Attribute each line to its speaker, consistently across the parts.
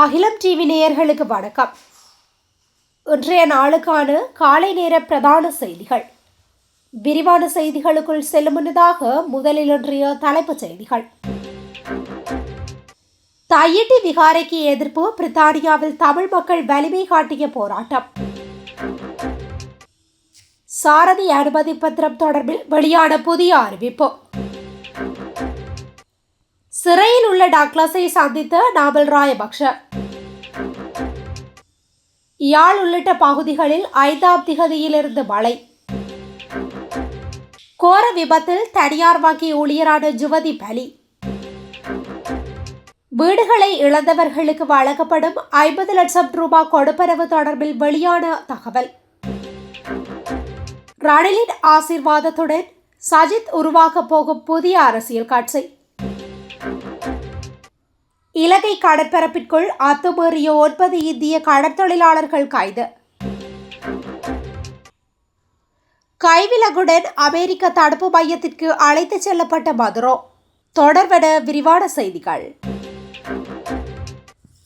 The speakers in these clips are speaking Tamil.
Speaker 1: அகிலம் டிவி நேயர்களுக்கு வணக்கம். இன்றைய நாளுக்கான காலை நேர பிரதான செய்திகள். விரிவான செய்திகளுக்குள் செல்லும் முன்னதாக முதலில் இன்றைய தலைப்புச் செய்திகள். தையிட்டி விகாரைக்கு எதிர்ப்பு, பிரித்தானியாவில் தமிழ் மக்கள் வலிமை காட்டிய போராட்டம். சாரதி அனுமதி பத்திரம் தொடர்பில் வெளியான புதிய அறிவிப்பு. சிறையில் உள்ள டக்ளஸை சந்தித்த நாமல் ராயபக்ஷ. யாழ் உள்ளிட்ட பகுதிகளில் 5ஆம் திகதியிலிருந்து மழை. கோர விபத்தில் தனியார் வங்கி ஊழியரான ஜுவதி பலி. வீடுகளை இழந்தவர்களுக்கு வழங்கப்படும் 50 லட்சம் ரூபாய் கொடுப்பனவு தொடர்பில் வெளியான தகவல். ரணிலின் ஆசீர்வாதத்துடன் சஜித் உருவாக்கப் போகும் புதிய அரசியல் கட்சி. இலங்கை கடற்பரப்பிற்குள் அத்துமீறிய 9 இந்திய கடற்தொழிலாளர்கள் கைது. கைவிலங்குடன் அமெரிக்க தடுப்பு மையத்திற்கு அழைத்துச் செல்லப்பட்ட மதுரோ. தொடர்வென விரிவான செய்திகள்.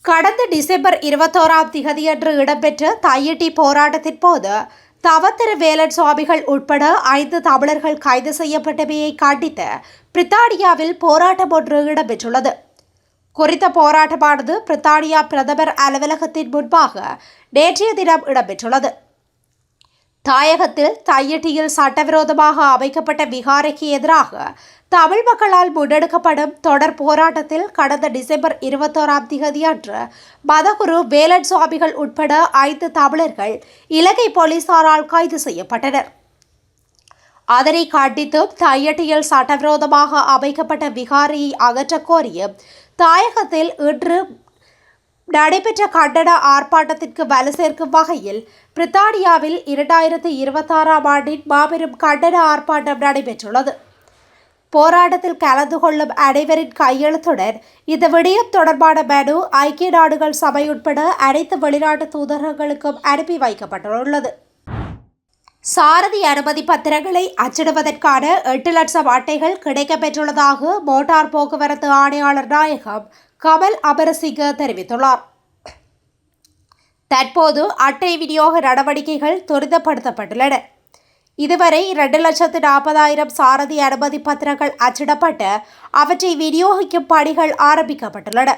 Speaker 1: கடந்த டிசம்பர் 21ஆம் திகதியன்று இடம்பெற்ற தையிட்டி போராட்டத்தின் போது தவத்திரு வேலன் சுவாமிகள் உட்பட 5 தமிழர்கள் கைது செய்யப்பட்டமையை கண்டித்து பிரித்தானியாவில் போராட்டம் ஒன்று இடம்பெற்றுள்ளது. குறித்த போராட்டமானது பிரித்தானியா பிரதமர் அலுவலகத்தின் முன்பாக நேற்றைய தினம் இடம்பெற்றுள்ளது. தாயகத்தில் தையிட்டியில் சட்டவிரோதமாக அமைக்கப்பட்ட விகாரைக்கு எதிராக தமிழ் மக்களால் முன்னெடுக்கப்படும் தொடர் போராட்டத்தில் கடந்த டிசம்பர் 21ஆம் திகதியன்று மதகுரு வேலன் சுவாமிகள் உட்பட 5 தமிழர்கள் இலங்கை போலீசாரால் கைது செய்யப்பட்டனர். அதனை கண்டித்தும் தையிட்டியில் சட்டவிரோதமாக அமைக்கப்பட்ட விகாரையை அகற்றக் கோரியும் தாயகத்தில் இன்று நடைபெற்ற கண்டன ஆர்ப்பாட்டத்திற்கு வலு சேர்க்கும் வகையில் பிரித்தானியாவில் 2026ஆம் ஆண்டின் மாபெரும் கண்டன ஆர்ப்பாட்டம் நடைபெற்றுள்ளது. போராட்டத்தில் கலந்து கொள்ளும் அனைவரின் கையெழுத்துடன் இந்த விடயம் தொடர்பான மனு ஐக்கிய நாடுகள் சபை உட்பட அனைத்து வெளிநாட்டு தூதரகங்களுக்கும் அனுப்பி வைக்கப்பட்டுள்ளது. சாரதி அனுமதி பத்திரங்களை அச்சிடுவதற்கான 8 லட்சம் அட்டைகள் கிடைக்கப்பெற்றுள்ளதாக மோட்டார் போக்குவரத்து ஆணையாளர் நாயகம் கமல் அமரசிங்க தெரிவித்துள்ளார். தற்போது அட்டை விநியோக நடவடிக்கைகள் துரிதப்படுத்தப்பட்டுள்ளன. இதுவரை 2,40,000 சாரதி அனுமதி பத்திரங்கள் அச்சிடப்பட்டு அவற்றை விநியோகிக்கும் பணிகள் ஆரம்பிக்கப்பட்டுள்ளன.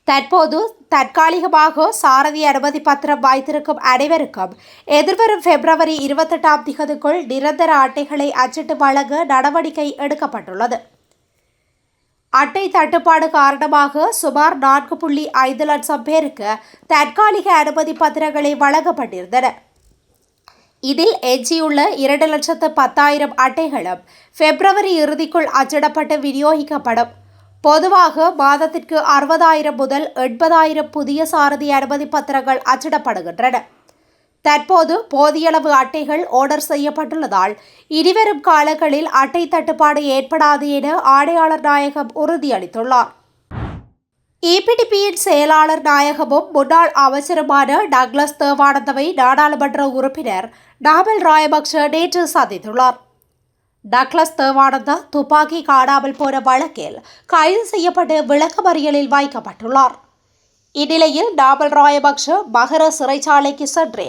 Speaker 1: தற்போது தற்காலிகமாக சாரதி அனுமதி பத்திரம் வைத்திருக்கும் அனைவருக்கும் எதிர்வரும் பிப்ரவரி 28ஆம் திகதிக்குள் நிரந்தர அட்டைகளை அச்சிட்டு வழங்க நடவடிக்கை எடுக்கப்பட்டுள்ளது. அட்டை தட்டுப்பாடு காரணமாக சுமார் 4.5 லட்சம் பேருக்கு தற்காலிக அனுமதி பத்திரங்களை வழங்கப்பட்டிருந்தன. இதில் எஞ்சியுள்ள 2,10,000 அட்டைகளும் பிப்ரவரி இறுதிக்குள் அச்சிடப்பட்டு விநியோகிக்கப்படும். பொதுவாக மாதத்திற்கு 60,000 முதல் 80,000 புதிய சாரதி அனுமதி பத்திரங்கள் அச்சிடப்படுகின்றன. தற்போது போதியளவு அட்டைகள் ஆர்டர் செய்யப்பட்டுள்ளதால் இனிவரும் காலங்களில் அட்டை தட்டுப்பாடு ஏற்படாது என ஆணையாளர் நாயகம் உறுதியளித்துள்ளார். EPDPயின் செயலாளர் நாயகமும் முன்னாள் அமைச்சருமான டக்ளஸ் தேவானந்தவை நாடாளுமன்ற உறுப்பினர் நாமல் ராயபக்ஷ நேற்று சந்தித்துள்ளார். டக்ளஸ் தேவானந்தா துப்பாக்கி காணாமல் போன வழக்கில் கைது செய்யப்பட்டு விளக்கமறியலில் வைக்கப்பட்டுள்ளார். இந்நிலையில் நாமல் ராயபக்ஷ மகர சிறைச்சாலைக்கு சென்று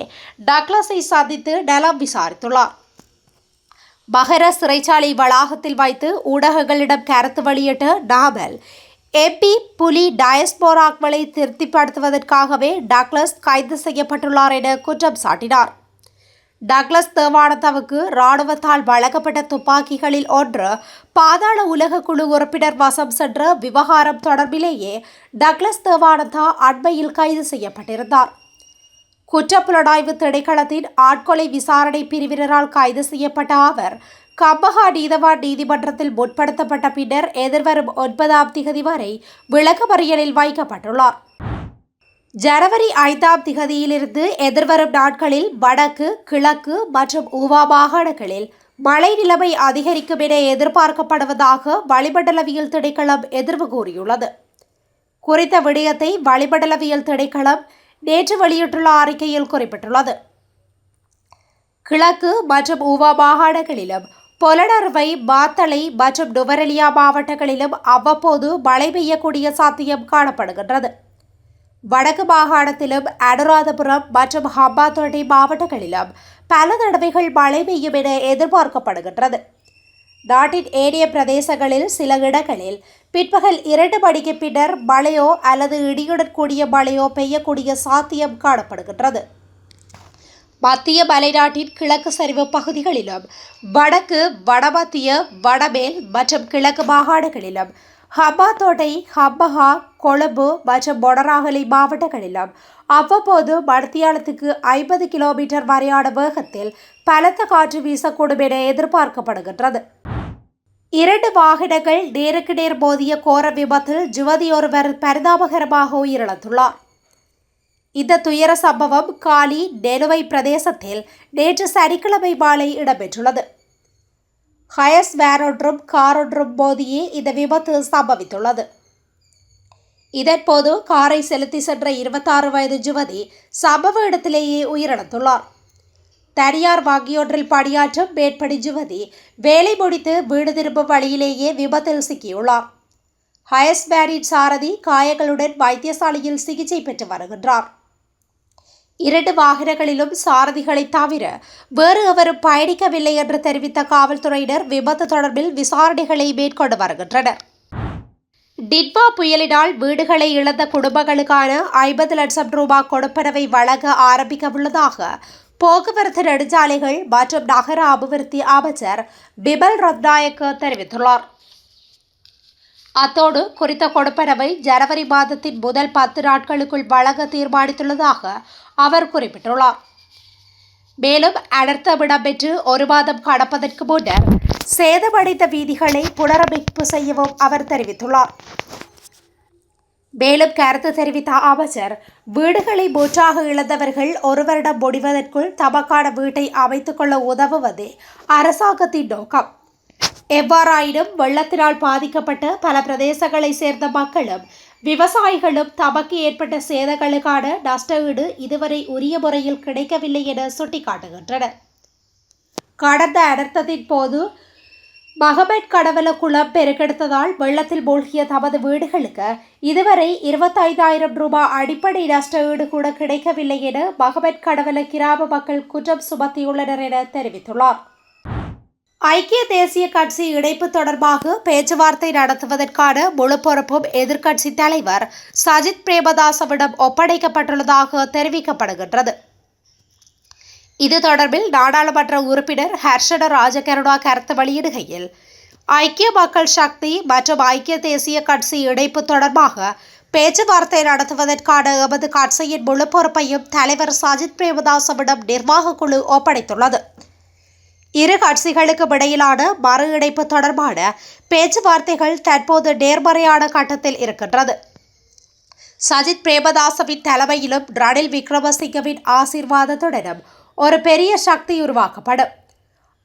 Speaker 1: டக்ளஸை சந்தித்து நலம் விசாரித்துள்ளார். மகர சிறைச்சாலை வளாகத்தில் வைத்து ஊடகங்களிடம் கருத்து வெளியிட்ட நாமல் MP புலி டயஸ்போராக்களை திருப்திப்படுத்துவதற்காகவே டக்ளஸ் கைது செய்யப்பட்டுள்ளார் என குற்றம் சாட்டினார். டக்ளஸ் தேவானந்தாவுக்கு இராணுவத்தால் வழங்கப்பட்ட துப்பாக்கிகளில் ஒன்று பாதாள உலக குழு உறுப்பினர் வசம் சென்ற விவகாரம் தொடர்பிலேயே டக்ளஸ் தேவானந்தா அண்மையில் கைது செய்யப்பட்டிருந்தார். குற்றப்புலனாய்வு திணைக்களத்தின் ஆட்கொலை விசாரணை பிரிவினரால் கைது செய்யப்பட்ட அவர் கம்பஹா நீதவான் நீதிமன்றத்தில் முற்படுத்தப்பட்ட பின்னர் எதிர்வரும் 9ஆம் திகதி வரை விளக்கமறியலில் வைக்கப்பட்டுள்ளார். ஜனவரி 5ஆம் திகதியிலிருந்து எதிர்வரும் நாட்களில் வடக்கு, கிழக்கு மற்றும் ஊவா மாகாணங்களில் மழை நிலைமை அதிகரிக்கும் என எதிர்பார்க்கப்படுவதாக வளிமண்டலவியல் திணைக்களம் எதிர்வு கூறியுள்ளது. குறித்த விடயத்தை வளிமண்டலவியல் திணைக்களம் நேற்று வெளியிட்டுள்ள அறிக்கையில் குறிப்பிட்டுள்ளது. கிழக்கு மற்றும் ஊவா மாகாணங்களிலும் பொலனறுவை, மாத்தளை மற்றும் நுவரெலியா மாவட்டங்களிலும் அவ்வப்போது மழை பெய்யக்கூடிய சாத்தியம் காணப்படுகின்றது. வடக்கு மாகாணத்திலும் அனுராதபுரம் மற்றும் ஹம்பாந்தோட்டை மாவட்டங்களிலும் பல தடவைகள் மழை பெய்யும் என எதிர்பார்க்கப்படுகின்றது. நாட்டின் ஏனைய பிரதேசங்களில் சில இடங்களில் பிற்பகல் 2 மணிக்கு பின்னர் மழையோ அல்லது இடியுடன் கூடிய மழையோ பெய்யக்கூடிய சாத்தியம் காணப்படுகின்றது. மத்திய மலைநாட்டின் கிழக்கு சரிவு பகுதிகளிலும் வடக்கு, வடமத்திய, வடமேல் மற்றும் கிழக்கு மாகாணங்களிலும் ஹம்பாந்தோட்டை, ஹம்பஹா, கொழும்பு மற்றும் மொனராகலை மாவட்டங்களிலும் அவ்வப்போது மணித்தியாலத்துக்கு 50 கிலோமீட்டர் வரையான வேகத்தில் பலத்த காற்று வீசக்கூடும் என எதிர்பார்க்கப்படுகின்றது. 2 வாகனங்கள் நேருக்கு நேர் மோதிய கோர விபத்தில் யுவதி ஒருவர் பரிதாபகரமாக உயிரிழந்துள்ளார். இந்த துயர சம்பவம் காலி நெலுவை பிரதேசத்தில் நேற்று சனிக்கிழமை மாலை இடம்பெற்றுள்ளது. ஹயஸ் வேன் ஒன்றும் கார் ஒன்றும் மோதியே இந்த விபத்து சம்பவித்துள்ளது. இதன்போது காரை செலுத்தி சென்ற 26 வயது யுவதி சம்பவ இடத்திலேயே உயிரிழந்துள்ளார். தனியார் வங்கியொன்றில் பணியாற்றும் மேற்படி யுவதி வேலை முடித்து வீடு திரும்பும் வழியிலேயே விபத்தில் சிக்கியுள்ளார். ஹயஸ் வேனின் சாரதி காயங்களுடன் வைத்தியசாலையில் சிகிச்சை பெற்று வருகின்றார். 2 வாகனங்களிலும் சாரதிகளை தவிர வேறு எவரும் பயணிக்கவில்லை என்று தெரிவித்த காவல்துறையினர் விபத்து தொடர்பில் விசாரணைகளை மேற்கொண்டு வருகின்றனர். டிட்வா புயலினால் வீடுகளை இழந்த குடும்பங்களுக்கான 50 லட்சம் ரூபாய் கொடுப்பனவை வழங்க ஆரம்பிக்க உள்ளதாக போக்குவரத்து நெடுஞ்சாலைகள் மற்றும் நகர அபிவிருத்தி அமைச்சர் பிமல் ரத்நாயக்க தெரிவித்துள்ளார். அத்தோடு குறித்த கொடுப்பனவை ஜனவரி மாதத்தின் முதல் 10 நாட்களுக்குள் வழங்க தீர்மானித்துள்ளதாக அவர் குறிப்பிட்டுள்ளார். மேலும் அனர்த்தம் இடம்பெற்று 1 மாதம் கடப்பதற்கு முன்னர் சேதமடைந்த வீதிகளை புனரமைப்பு செய்யவும் அவர் தெரிவித்துள்ளார். மேலும் கருத்து தெரிவித்த அமைச்சர், வீடுகளை மூற்றாக இழந்தவர்கள் 1 வருடம் முடிவதற்குள் தமக்கான வீட்டை அமைத்துக் கொள்ள உதவுவதே அரசாங்கத்தின் நோக்கம். எவ்வாறாயினும் வெள்ளத்தினால் பாதிக்கப்பட்ட பல பிரதேசங்களை சேர்ந்த மக்களும் விவசாயிகளும் தமக்கு ஏற்பட்ட சேதங்களுக்கான நஷ்டஈடு இதுவரை உரிய முறையில் கிடைக்கவில்லை என சுட்டிக்காட்டுகின்றனர். கடந்த அனர்த்தத்தின் போது மகமட் கடவல குளம் பெருக்கெடுத்ததால் வெள்ளத்தில் மூழ்கிய தமது வீடுகளுக்கு இதுவரை 25,000 ரூபாய் அடிப்படை நஷ்டஈடு கூட கிடைக்கவில்லை என மகமட் கடவல கிராம மக்கள் குற்றம் சுமத்தியுள்ளனர் என தெரிவித்துள்ளார். ஐக்கிய தேசிய கட்சி இணைப்பு தொடர்பாக பேச்சுவார்த்தை நடத்துவதற்கான முழு பொறுப்பும் எதிர்க்கட்சி தலைவர் சஜித் பிரேமதாசவிடம் ஒப்படைக்கப்பட்டுள்ளதாக தெரிவிக்கப்படுகின்றது. இது தொடர்பில் நாடாளுமன்ற உறுப்பினர் ஹர்ஷன ராஜகருணா கருத்து வெளியிடுகையில், ஐக்கிய மக்கள் சக்தி மற்றும் ஐக்கிய தேசிய கட்சி இணைப்பு தொடர்பாக பேச்சுவார்த்தை நடத்துவதற்கான எமது கட்சியின் முழு பொறுப்பையும் தலைவர் சஜித் பிரேமதாசவிடம் நிர்வாக குழு ஒப்படைத்துள்ளது. இரு கட்சிகளுக்கும் இடையிலான மறு இணைப்பு தொடர்பான பேச்சுவார்த்தைகள் தற்போது நேர்மறையான கட்டத்தில் இருக்கின்றது. சஜித் பிரேமதாசவின் தலைமையிலும் ரணில் விக்ரமசிங்கவின் ஆசீர்வாதத்துடனும் ஒரு பெரிய சக்தி உருவாக்கப்படும்.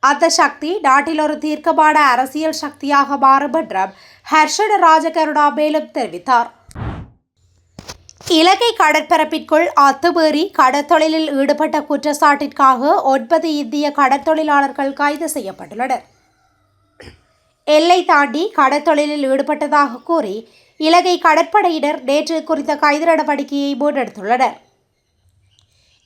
Speaker 1: அந்த சக்தி நாட்டில் ஒரு தீர்க்கமான அரசியல் சக்தியாக மாறும் என்றும் ஹர்ஷன ராஜகருணா மேலும் தெரிவித்தார். இலங்கை கடற்பரப்பிற்குள் அத்துமீறி கடற்தொழிலில் ஈடுபட்ட குற்றச்சாட்டிற்காக 9 இந்திய கடற்தொழிலாளர்கள் கைது செய்யப்பட்டுள்ளனர். எல்லை தாண்டி கடற்தொழிலில் ஈடுபட்டதாக கூறி இலங்கை கடற்படையினர் நேற்று குறித்த கைது நடவடிக்கையை முன்னெடுத்துள்ளனர்.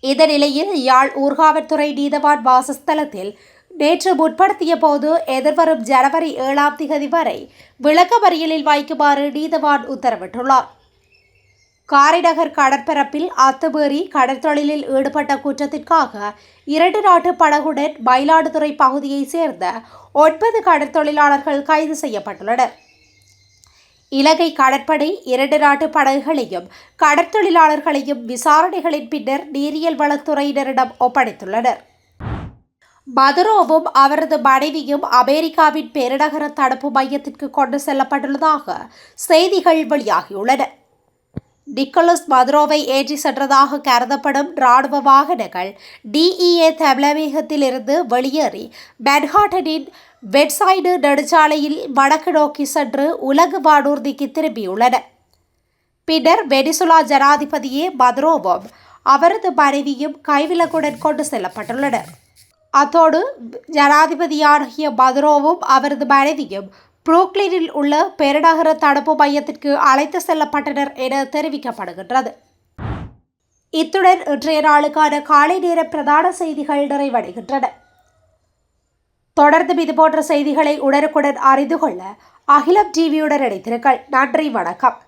Speaker 1: இந்த நிலையில் யாழ் ஊர்காவற்துறை நீதவான் வாசஸ்தலத்தில் நேற்று முற்படுத்திய போது எதிர்வரும் ஜனவரி 7ஆம் தேதி வரை விளக்கமறியலில் வைக்குமாறு நீதவான் உத்தரவிட்டுள்ளார். காரைநகர் கடற்பரப்பில் அத்துமீறி கடற்தொழிலில் ஈடுபட்ட குற்றத்திற்காக 2 நாட்டு படகுடன் மயிலாடுதுறை பகுதியைச் சேர்ந்த 9 கடற்தொழிலாளர்கள் கைது செய்யப்பட்டுள்ளனர். இலங்கை கடற்படை 2 நாட்டு படகுகளையும் கடற்தொழிலாளர்களையும் விசாரணைகளின் பின்னர் நீரியல் வளத்துறையினரிடம் ஒப்படைத்துள்ளனர். மதுரோவும் அவரது மனைவியும் அமெரிக்காவின் பெருநகர தடுப்பு மையத்திற்கு கொண்டு செல்லப்பட்டுள்ளதாக செய்திகள் வெளியாகியுள்ளன. நிக்கோலஸ் மதுரோவை ஏற்றி சென்றதாக கருதப்படும் இராணுவ வாகனங்கள் டிஇஏ தமிழகத்தில் இருந்து வெளியேறி மன்ஹாட்டனின் வெட்சைடு நெடுஞ்சாலையில் வடக்கு நோக்கி சென்று உலகு வானூர்திக்கு திரும்பியுள்ளன. பின்னர் வெனிசுலா ஜனாதிபதியே மதுரோவும் அவரது மனைவியும் கைவிலங்குடன் கொண்டு செல்லப்பட்டுள்ளனர். அத்தோடு ஜனாதிபதியாகிய மதுரோவும் அவரது மனைவியும் புரூக்ளினில் உள்ள பெருநகர தடுப்பு மையத்திற்கு அழைத்து செல்லப்பட்டனர் என தெரிவிக்கப்படுகின்றது. இத்துடன் இன்றைய நாளுக்கான காலை நேர பிரதான செய்திகள் நிறைவடைகின்றன. தொடர்ந்து இதுபோன்ற செய்திகளை உடனுக்குடன் அறிந்து கொள்ள அகிலம் டிவியுடன் இணைந்திருங்கள். நன்றி, வணக்கம்.